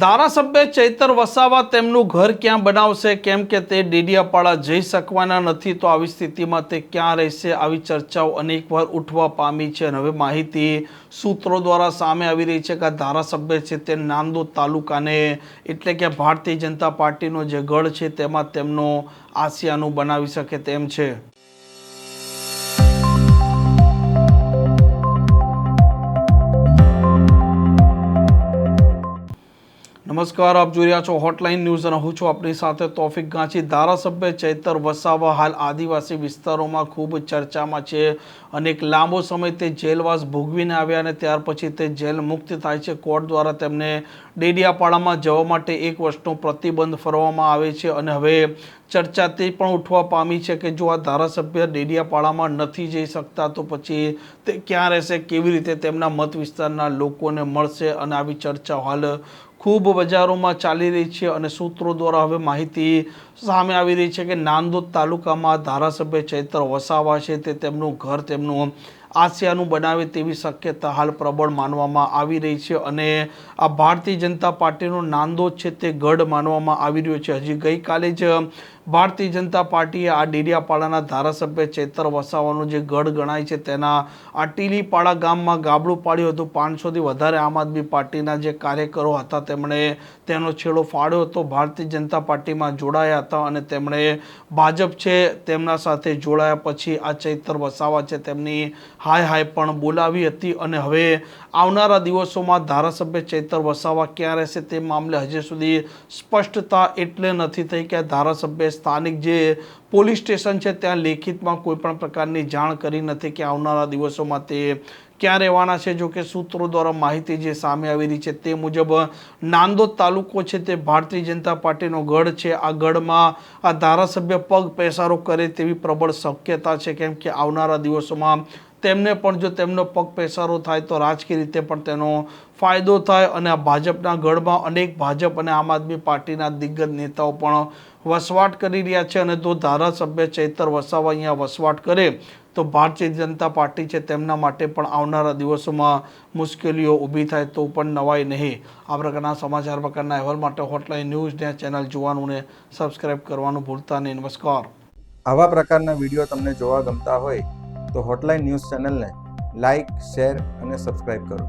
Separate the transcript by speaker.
Speaker 1: ધારાસભ્ય ચૈતર વસાવા તેમનું ઘર ક્યાં બનાવશે, કેમ કે તે ડેડિયાપાડા જઈ શકવાના નથી, તો આવી સ્થિતિમાં તે ક્યાં રહેશે? આવી ચર્ચાઓ અનેકવાર ઉઠવા પામી છે અને હવે માહિતી સૂત્રો દ્વારા સામે આવી રહી છે કે આ ધારાસભ્ય છે તે નાંદોદ તાલુકાને એટલે કે ભારતીય જનતા પાર્ટીનો જે ગઢ છે તેમાં તેમનો આસિયાનું બનાવી શકે તેમ છે। નમસ્કાર, આપ જોઈ રહ્યા છો હોટલાઇન ન્યૂઝ અને હું છું આપની સાથે તોફિક ગાંચી। ધારાસભ્ય ચૈતર વસાવા હાલ આદિવાસી વિસ્તારોમાં ખૂબ ચર્ચામાં છે। અનેક લાંબો સમય તે જેલવાસ ભોગવીને આવ્યા અને ત્યાર પછી તે જેલ મુક્ત થાય છે। કોર્ટ દ્વારા તેમને ડેડિયાપાડામાં જવા માટે 1 વર્ષનો પ્રતિબંધ ફરવામાં આવે છે અને હવે ચર્ચા તે પણ ઉઠવા પામી છે કે જો આ ધારાસભ્ય ડેડિયાપાડામાં નથી જઈ શકતા તો પછી તે ક્યાં રહેશે, કેવી રીતે તેમના મત વિસ્તારના લોકોને મળશે? અને આવી ચર્ચા હાલ ખૂબ બજારોમાં ચાલી રહી છે અને સૂત્રો દ્વારા હવે માહિતી સામે આવી રહી છે કે નાંદોદ તાલુકામાં ધારાસભ્ય ચૈતર વસાવા છે તે તેમનું ઘર તેમનું આસિયાનું બનાવે તેવી શક્યતા હાલ પ્રબળ માનવામાં આવી રહી છે અને આ ભારતીય જનતા પાર્ટીનો નાંદોદ છે તે ગઢ માનવામાં આવી રહ્યો છે। હજી ગઈકાલે જ ભારતીય જનતા પાર્ટીએ આ ડેડિયાપાડાના ધારાસભ્ય ચૈતર વસાવાનો જે ગઢ ગણાય છે તેના આ ટીલીપાડા ગામમાં ગાબડું પાડ્યું હતું। 500થી વધારે આમ આદમી પાર્ટીના જે કાર્યકરો હતા તેમણે તેનો છેડો ફાડ્યો હતો, ભારતીય જનતા પાર્ટીમાં જોડાયા હતા અને તેમણે ભાજપ છે તેમના સાથે જોડાયા પછી આ ચૈતર વસાવા છે તેમની હાય હાય પણ બોલાવી હતી અને હવે આવનારા દિવસોમાં ધારાસભ્ય ચૈતર વસાવા ક્યાં રહેશે તે મામલે હજી સુધી સ્પષ્ટતા એટલે નથી થઈ કે ધારાસભ્ય સ્થાનિક જે પોલીસ સ્ટેશન છે ત્યાં લેખિતમાં કોઈ પણ પ્રકારની જાણ કરી નથી કે આવનારા દિવસોમાં તે ક્યાં રહેવાના છે। જો કે સૂત્રો દ્વારા માહિતી જે સામે આવી રહી છે તે મુજબ નાંદોદ તાલુકો છે તે ભારતીય જનતા પાર્ટીનો ગઢ છે। આ ગઢમાં આ ધારાસભ્ય પગ પેસારો કરે તેવી પ્રબળ શક્યતા છે, કેમ કે આવનારા દિવસોમાં તેમને પણ જો તેમનો પગ પેસારો થાય તો રાજકીય રીતે પણ તેનો ફાયદો થાય અને આ ભાજપના ગઢમાં અનેક ભાજપ અને આમ આદમી પાર્ટીના દિગ્ગજ નેતાઓ પણ વસવાટ કરી રહ્યા છે અને જો ધારાસભ્ય ચૈતર વસાવા અહીંયા વસવાટ કરે તો ભારતીય જનતા પાર્ટી છે તેમના માટે પણ આવનારા દિવસોમાં મુશ્કેલીઓ ઊભી થાય તો પણ નવાઈ નહીં। આ પ્રકારના સમાચાર પ્રકારના અહેવાલ માટે હોટલાઇન ન્યૂઝને ચેનલ જોવાનું ને સબસ્ક્રાઇબ કરવાનું ભૂલતા નહીં। નમસ્કાર।
Speaker 2: આવા પ્રકારના વિડીયો તમને જોવા ગમતા હોય તો હોટલાઇન ન્યૂઝ ચેનલને લાઇક, શેર અને સબસ્ક્રાઇબ કરો।